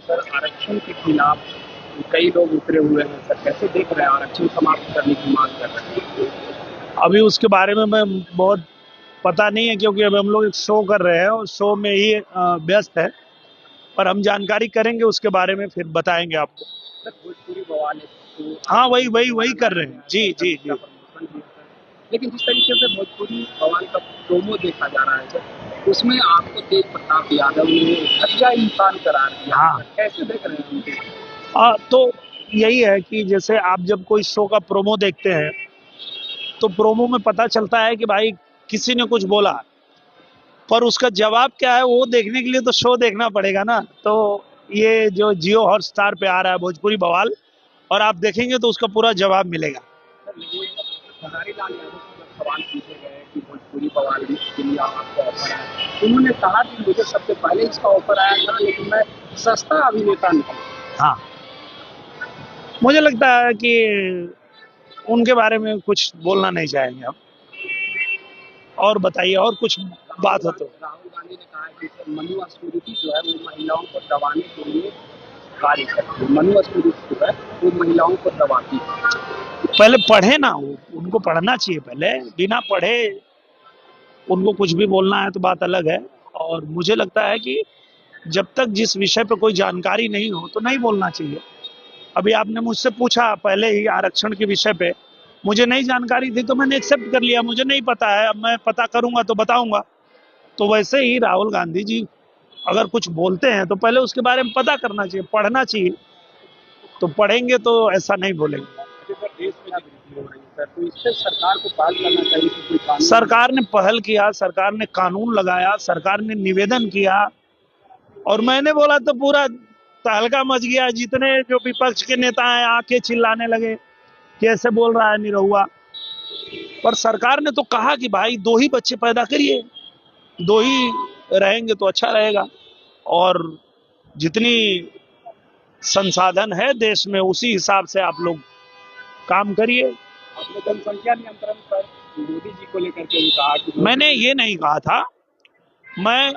Sir आरक्षण के खिलाफ कई लोग उतरे हुए हैं सर, कैसे देख रहे हैं? आरक्षण समाप्त करने की मांग कर रहे हैं। अभी उसके बारे में मैं बहुत पता नहीं है, क्योंकि अभी हम लोग एक शो कर रहे हैं और शो में ही व्यस्त है। पर हम जानकारी करेंगे उसके बारे में, फिर बताएंगे आपको। सर भोजपुरी बवाल है तो हाँ, आरक्षण वही को वही वही दोबारा कर लाया रहे गया हैं। है, जी सर जी उसका जी। प्रमोशन भी है सर। लेकिन जिस तरीके से भोजपुरी बवाल का प्रोमो देखा जा रहा है सर, उसमें आपको तेज प्रताप यादव ने घटिया इंसान करार दिया है हाँ। सर, कैसे देख रहे हैं उनके? तो यही है कि जैसे आप जब कोई शो का प्रोमो देखते हैं तो प्रोमो में पता चलता है कि भाई किसी ने कुछ बोला, पर उसका जवाब क्या है वो देखने के लिए तो शो देखना पड़ेगा ना। तो ये जो जियो हॉटस्टार पे आ रहा है भोजपुरी बवाल, और आप देखेंगे तो उसका पूरा जवाब मिलेगा। सर लेकिन हजारी लाल यादव से जब सवाल पूछे गए कि भोजपुरी बवाल के लिए आपको ऑफर आया, उन्होंने कहा कि मुझे सबसे पहले इसका ऑफर आया था, लेकिन मैं सस्ता अभिनेता नहीं। हाँ, मुझे लगता है कि उनके बारे में कुछ बोलना नहीं चाहेंगे हम। और बताइए, और कुछ बात हो तो। राहुल गांधी ने कहा है कि सर मनुस्मृति जो है वो महिलाओं को दबाने के लिए कार्य करती है। मनुस्मृति जो है वो महिलाओं को दबाती है। पहले पढ़े ना, उनको पढ़ना चाहिए। पहले बिना पढ़े उनको कुछ भी बोलना है तो बात अलग है। और मुझे लगता है कि जब तक जिस विषय पर कोई जानकारी नहीं हो तो नहीं बोलना चाहिए। अभी आपने मुझसे पूछा पहले ही आरक्षण के विषय पे, मुझे नहीं जानकारी थी तो मैंने एक्सेप्ट कर लिया। मुझे नहीं पता है, अब मैं पता करूंगा तो बताऊंगा। तो वैसे ही राहुल गांधी जी अगर कुछ बोलते हैं तो पहले उसके बारे में पता करना चाहिए, पढ़ना चाहिए। तो पढ़ेंगे तो ऐसा नहीं बोलेंगे। अच्छा सर, देश में क्या हो रही है सर, तो इस पर सरकार को पहल करना चाहिए कि कोई कानून। सरकार ने पहल किया, सरकार ने कानून लगाया, सरकार ने निवेदन किया, और मैंने बोला तो पूरा तहलका मच गया। जितने जो विपक्ष के नेता हैं आके चिल्लाने लगे कि ऐसे बोल रहा है निरहुआ। पर सरकार ने तो कहा कि भाई दो ही बच्चे पैदा करिए, दो ही रहेंगे तो अच्छा रहेगा। और जितनी संसाधन है देश में उसी हिसाब से आप लोग काम करिए। आपने जनसंख्या नियंत्रण पर मोदी जी को लेकर के भी कहा कि मैंने ये नहीं कहा था। मैं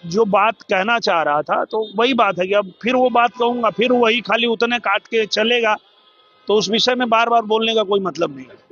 जो बात कहना चाह रहा था तो वही बात है कि अब फिर वो बात कहूंगा, फिर वही खाली उतने काट के चलेगा, तो उस विषय में बार बार बोलने का कोई मतलब नहीं है।